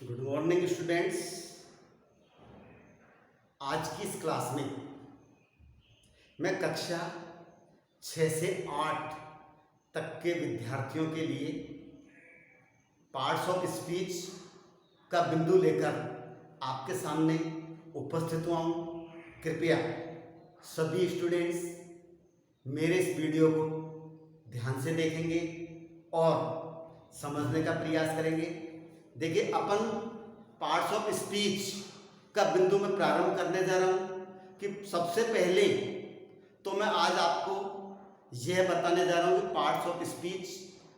Good morning students. आज की इस क्लास में मैं कक्षा 6 से 8 तक के विद्यार्थियों के लिए पार्ट्स ऑफ स्पीच का बिंदु लेकर आपके सामने उपस्थित हुआ हूँ। कृपया सभी स्टूडेंट्स मेरे इस वीडियो को ध्यान से देखेंगे और समझने का प्रयास करेंगे। देखिए, अपन पार्ट्स ऑफ स्पीच का बिंदु में प्रारंभ करने जा रहा हूँ कि सबसे पहले तो मैं आज आपको यह बताने जा रहा हूँ कि पार्ट्स ऑफ स्पीच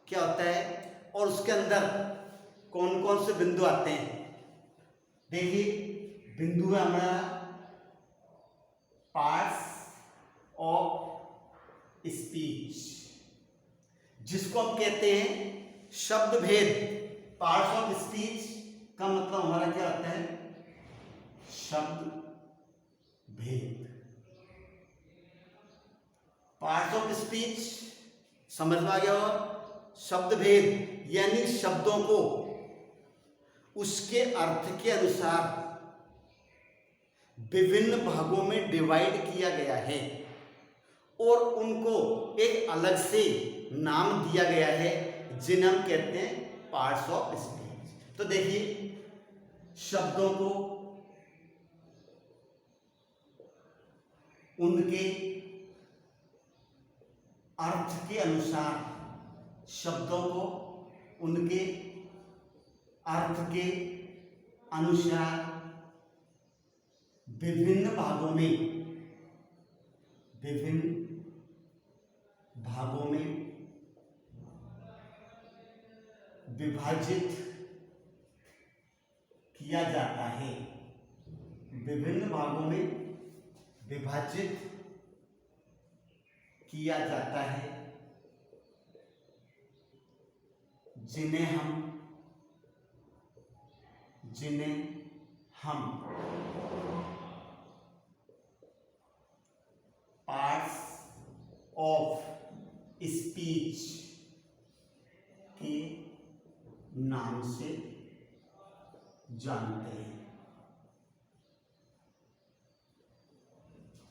क्या होता है और उसके अंदर कौन कौन से बिंदु आते हैं। देखिए, बिंदु है हमारा पार्ट्स ऑफ स्पीच, जिसको हम कहते हैं शब्द भेद। पार्ट्स ऑफ स्पीच का मतलब हमारा क्या होता है? शब्द भेद। पार्ट्स ऑफ स्पीच समझ में आ गया होगा। शब्द भेद यानी शब्दों को उसके अर्थ के अनुसार विभिन्न भागों में डिवाइड किया गया है और उनको एक अलग से नाम दिया गया है, जिन्हें हम कहते हैं पार्ट्स ऑफ स्पीच। तो देखिए, शब्दों को उनके अर्थ के अनुसार, शब्दों को उनके अर्थ के अनुसार विभिन्न भागों में विभाजित किया जाता है। विभिन्न भागों में विभाजित किया जाता है, जिन्हें हम पार्ट्स ऑफ स्पीच के नाम से जानते हैं।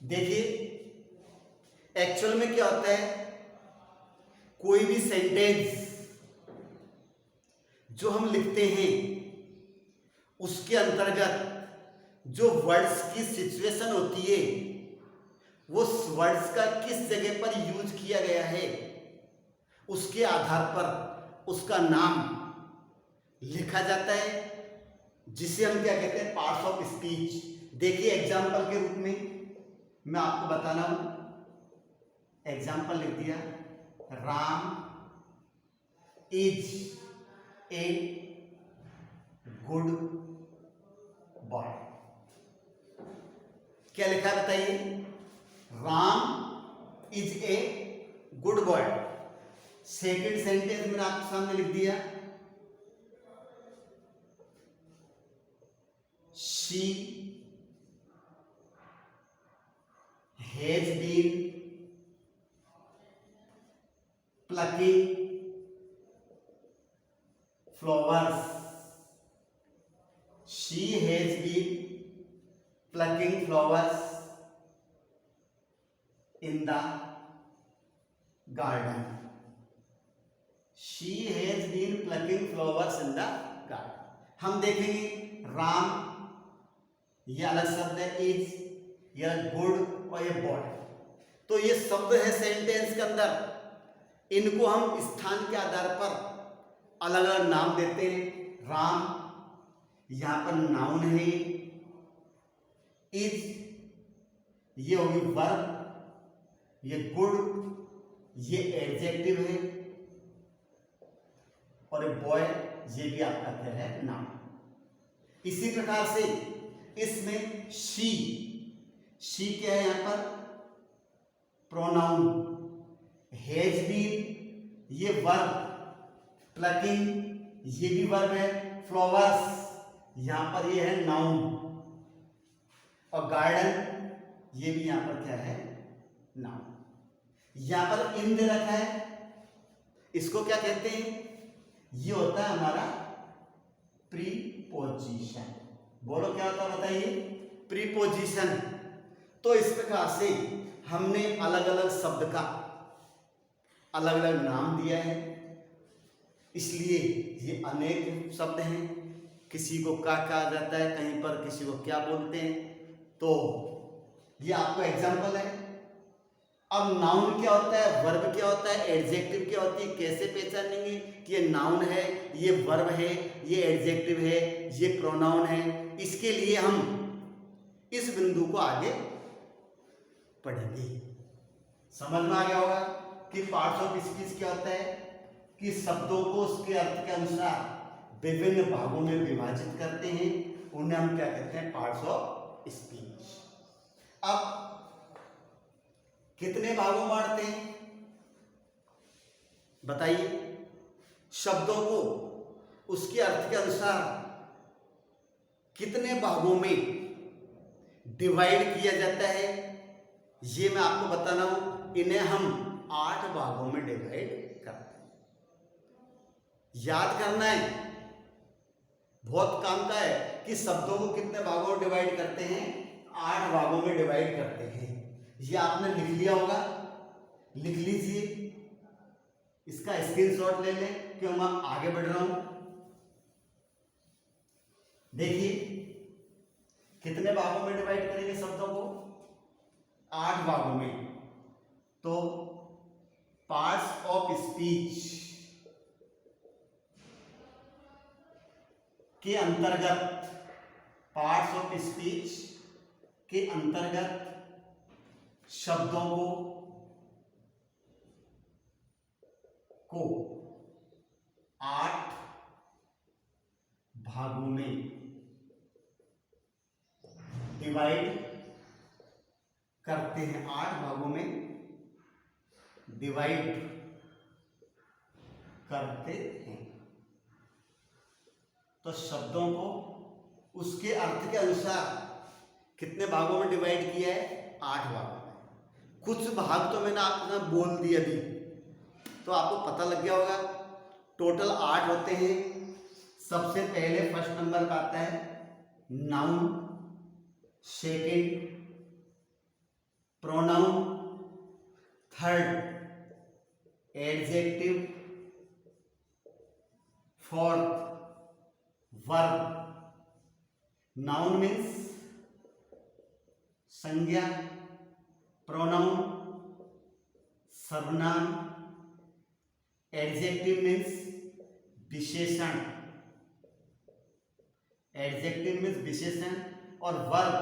देखिए, एक्चुअल में क्या होता है, कोई भी सेंटेंस जो हम लिखते हैं उसके अंतर्गत जो वर्ड्स की सिचुएशन होती है, वो वर्ड्स का किस जगह पर यूज किया गया है, उसके आधार पर उसका नाम लिखा जाता है, जिसे हम क्या कहते हैं? Parts of speech. देखिए, एग्जाम्पल के रूप में मैं आपको बताना हूं। एग्जाम्पल लिख दिया, Ram is a good boy. क्या लिखा है बताइए? Ram is a good boy. Second sentence मैंने आपके सामने लिख दिया, she has been plucking flowers. She has been plucking flowers in the garden. She has been plucking flowers in the garden. हम देखेंगे, राम ये अलग शब्द है, इज ये गुड और ये बॉय। तो ये शब्द है सेंटेंस के अंदर, इनको हम स्थान के आधार पर अलग अलग नाम देते हैं। राम यहां पर नाउन है, इज ये होगी वर्ब, ये गुड ये एडजेक्टिव है, और ये बॉय ये भी आपका क्या है? नाउन। इसी प्रकार से इसमें शी क्या है? यहां पर प्रोनाउन, हैज बीन ये वर्ब, प्लकिंग ये भी वर्ब है, फ्लावर्स यहां पर ये है नाउन, और गार्डन ये भी यहां पर क्या है? नाउन। यहां पर इन दे रखा है, इसको क्या कहते हैं? ये होता है हमारा प्री प्रीपोजिशन। बोलो क्या होता है बताइए? प्रीपोजिशन। तो इस प्रकार से हमने अलग अलग शब्द का अलग अलग नाम दिया है, इसलिए ये अनेक शब्द हैं। किसी को क्या कहा जाता है, कहीं पर किसी को क्या बोलते हैं, तो ये आपको एग्जाम्पल है। अब नाउन क्या होता है, वर्ब क्या होता है, एडजेक्टिव क्या होती है, कैसे पहचानेंगे कि ये नाउन है, ये वर्ब है, ये एडजेक्टिव है, ये प्रोनाउन है। इसके लिए हम इस बिंदु को आगे पढ़ेंगे। समझ में आ गया होगा कि पार्ट्स ऑफ स्पीच क्या होता है, कि शब्दों को उसके अर्थ के अनुसार विभिन्न भागों में विभाजित करते हैं, उन्हें हम क्या कहते हैं, पार्ट्स ऑफ स्पीच। अब कितने भागों में बांटते हैं बताइए? शब्दों को उसके अर्थ के अनुसार कितने भागों में डिवाइड किया जाता है, ये मैं आपको बताना हूं। इन्हें हम 8 भागों में डिवाइड करते हैं। याद करना है, बहुत काम का है कि शब्दों को कितने भागों में डिवाइड करते हैं, 8 भागों में डिवाइड करते हैं। ये आपने लिख लिया होगा, लिख लीजिए, इसका स्क्रीनशॉट ले लें क्यों मैं आगे बढ़ रहा हूं। देखिए कितने भागों में डिवाइड करेंगे शब्दों को, 8 भागों में। तो पार्ट्स ऑफ स्पीच के अंतर्गत, पार्ट्स ऑफ स्पीच के अंतर्गत शब्दों को 8 भागों में डिवाइड करते हैं। 8 भागों में डिवाइड करते हैं। तो शब्दों को उसके अर्थ के अनुसार कितने भागों में डिवाइड किया है, 8 भागों में। कुछ भाग तो मैंने आपने बोल दिया अभी, तो आपको पता लग गया होगा। टोटल 8 होते हैं। सबसे पहले फर्स्ट नंबर पर आता है noun, second pronoun, third adjective, fourth verb. Noun means संज्ञा, प्रोनाउन सर्वनाम, एडजेक्टिव मीन्स विशेषण, एडजेक्टिव मीन्स विशेषण, और वर्ब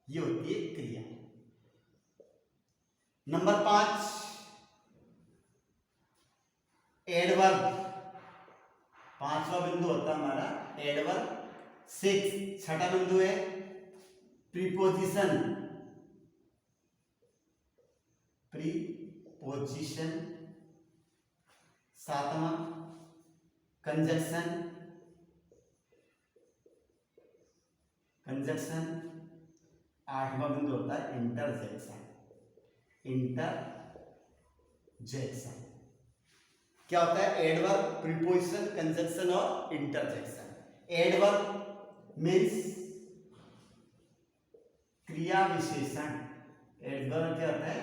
ये होती है क्रिया। नंबर 5 एडवर्ब, 5वां बिंदु होता है हमारा एडवर्ब। 6 छठा बिंदु है प्रीपोजिशन, प्रीपोजिशन। 7वां कंजक्शन, कंजक्शन। 8वां बिंदु होता है इंटरजेक्शन, इंटरजेक्शन। क्या होता है, एडवर्ब, प्रीपोजिशन, कंजक्शन और इंटरजेक्शन। एडवर्ब मीन्स क्रिया विशेषण। एडवर्ब क्या होता है,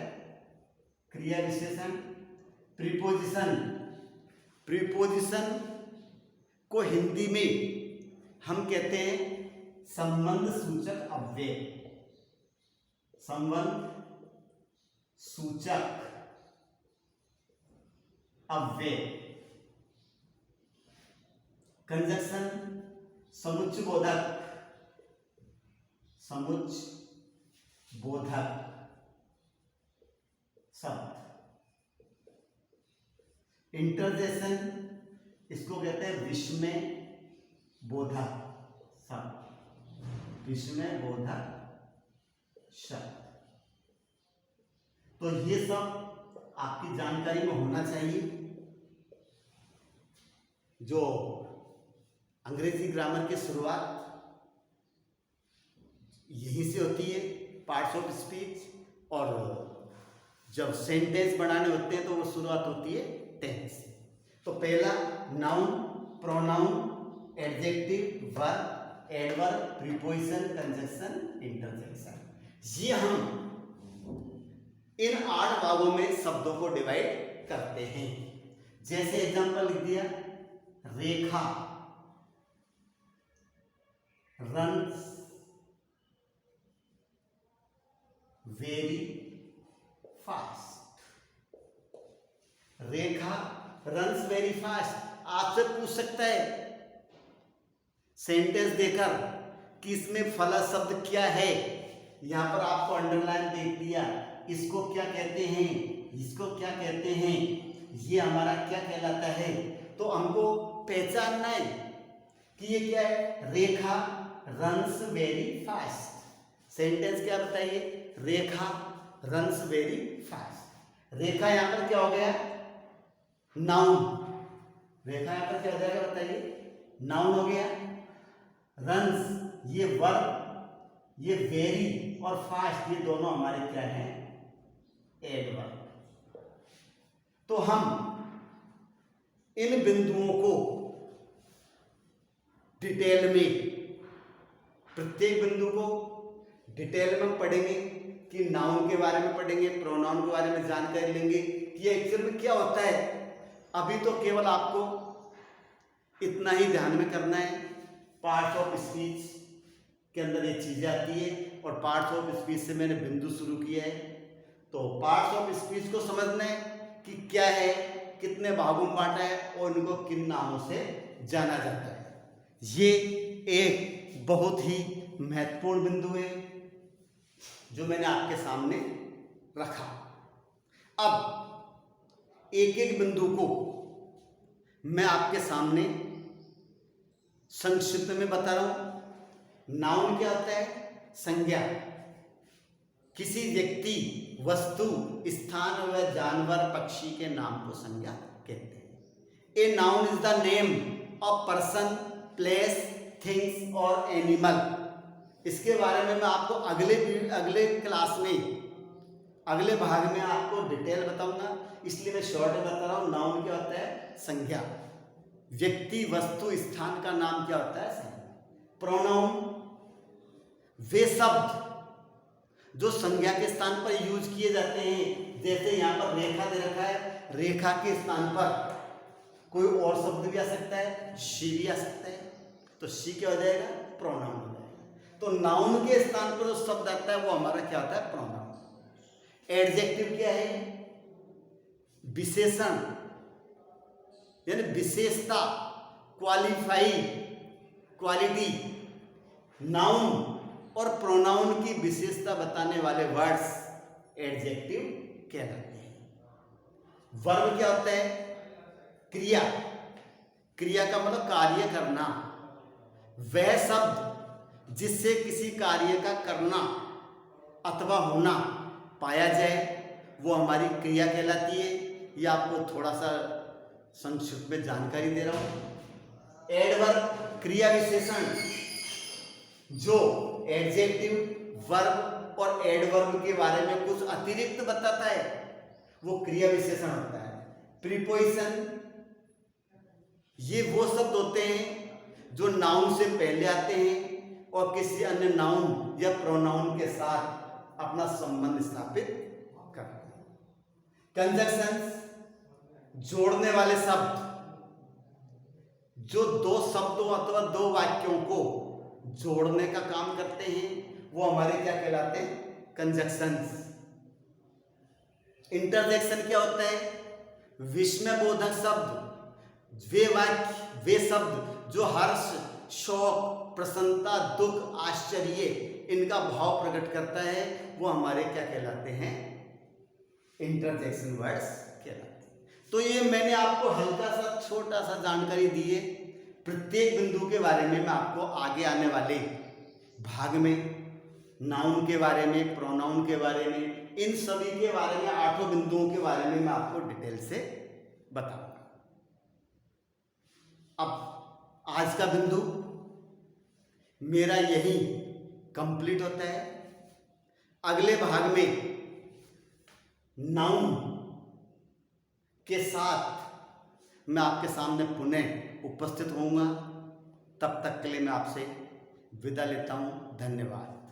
क्रिया विशेषण। प्रीपोजिशन, प्रीपोजिशन को हिंदी में हम कहते हैं संबंध सूचक अव्यय, संबंध सूचक अव्यय। कंजक्शन समुच्चय बोधक, समुच्चय बोधक शब्द। इंटरजेक्शन इसको कहते हैं विस्मय बोधक शब्द, विस्मय बोधक शब्द। तो ये सब आपकी जानकारी में होना चाहिए। जो अंग्रेजी ग्रामर की शुरुआत यहीं से होती है, पार्ट्स ऑफ स्पीच, और जब सेंटेंस बनाने होते हैं तो वो शुरुआत होती है टेंस से। तो पहला noun, pronoun, adjective, verb, adverb, preposition, conjunction, interjection. ये हम इन 8 भागों में शब्दों को डिवाइड करते हैं। जैसे एग्जांपल लिख दिया, रेखा रन्स वेरी फास्ट। रेखा रन्स वेरी फास्ट। आपसे पूछ सकता है सेंटेंस देकर कि इसमें फला शब्द क्या है। यहां पर आपको अंडरलाइन देख दिया, इसको क्या कहते हैं, इसको क्या कहते हैं, ये हमारा क्या कहलाता है। तो हमको पहचानना है कि ये क्या है। रेखा रन्स वेरी फास्ट। सेंटेंस क्या बताइए, रेखा रन्स वेरी फास्ट। रेखा यहां पर क्या हो गया, नाउन। रेखा यहां पर क्या हो जाएगा बताइए, नाउन हो गया। रन्स ये वर्ब, ये वेरी और फास्ट ये दोनों हमारे क्या हैं, एडवर्ब। तो हम इन बिंदुओं को डिटेल में, प्रत्येक बिंदु को डिटेल में पढ़ेंगे कि नाउन के बारे में पढ़ेंगे, प्रोनाउन के बारे में जानकारी लेंगे कि एक्चुअल में क्या होता है। अभी तो केवल आपको इतना ही ध्यान में करना है, पार्ट्स ऑफ स्पीच के अंदर ये चीजें आती है और पार्ट्स ऑफ स्पीच से मैंने बिंदु शुरू किया है। तो पार्ट्स ऑफ स्पीच को समझना है कि क्या है, कितने भागों में बांटा है और इनको किन नामों से जाना जाता है। ये एक बहुत ही महत्वपूर्ण बिंदु है जो मैंने आपके सामने रखा। अब एक एक बिंदु को मैं आपके सामने संक्षिप्त में बता रहा हूं। नाउन क्या होता है, संज्ञा, किसी व्यक्ति, वस्तु, स्थान व जानवर, पक्षी के नाम को संज्ञा कहते हैं। A noun is the name of person, place, things और एनिमल। इसके बारे में मैं आपको अगले क्लास में, अगले भाग में आपको डिटेल बताऊंगा, इसलिए मैं शॉर्ट में बता रहा हूं। नाउन क्या होता है, संज्ञा, व्यक्ति, वस्तु, स्थान का नाम क्या होता है, संज्ञा। प्रोनाउन वे शब्द जो संज्ञा के स्थान पर यूज किए जाते हैं। जैसे यहाँ पर रेखा दे रखा है, रेखा के स्थान पर कोई और शब्द भी आ सकता है, शी भी आ सकता है, तो शी क्या हो जाएगा, प्रोनाउन हो जाएगा। तो नाउन के स्थान पर जो शब्द आता है वो हमारा क्या होता है, प्रोनाउन। एडजेक्टिव क्या है, विशेषण यानी विशेषता, क्वालिफाई, क्वालिटी। नाउन और प्रोनाउन की विशेषता बताने वाले वर्ड्स एडजेक्टिव कहलाते हैं। वर्ब क्या होता है, क्रिया, क्रिया का मतलब कार्य करना। वह शब्द जिससे किसी कार्य का करना अथवा होना पाया जाए वो हमारी क्रिया कहलाती है। ये आपको थोड़ा सा संक्षिप्त में जानकारी दे रहा हूं। एडवर्ब क्रिया विशेषण जो एडजेक्टिव, वर्ब और एडवर्ब के बारे में कुछ अतिरिक्त बताता है वो क्रिया विशेषण होता है। प्रीपोजिशन ये वो शब्द होते हैं जो नाउन से पहले आते हैं और किसी अन्य नाउन या प्रोनाउन के साथ अपना संबंध स्थापित करते हैं। कंजंक्शंस जोड़ने वाले शब्द जो दो शब्दों अथवा दो वाक्यों को जोड़ने का काम करते हैं वो हमारे क्या कहलाते हैं, कंजंक्शंस। इंटरजेक्शन क्या होता है, विस्मयबोधक शब्द, वे वाक्य, वे शब्द जो हर्ष, शोक, प्रसन्नता, दुख, आश्चर्य इनका भाव प्रकट करता है वो हमारे क्या कहलाते हैं, इंटरजेक्शन वर्ड्स कहलाते हैं। तो ये मैंने आपको हल्का सा छोटा सा जानकारी दी है। प्रत्येक बिंदु के बारे में मैं आपको आगे आने वाले भाग में नाउन के बारे में, प्रोनाउन के बारे में, इन सभी के बारे में, 8 बिंदुओं के बारे में मैं आपको डिटेल से बताऊंगा। अब आज का बिंदु मेरा यही कंप्लीट होता है। अगले भाग में नाउन के साथ मैं आपके सामने पुनः उपस्थित होऊंगा। तब तक के लिए मैं आपसे विदा लेता हूँ। धन्यवाद।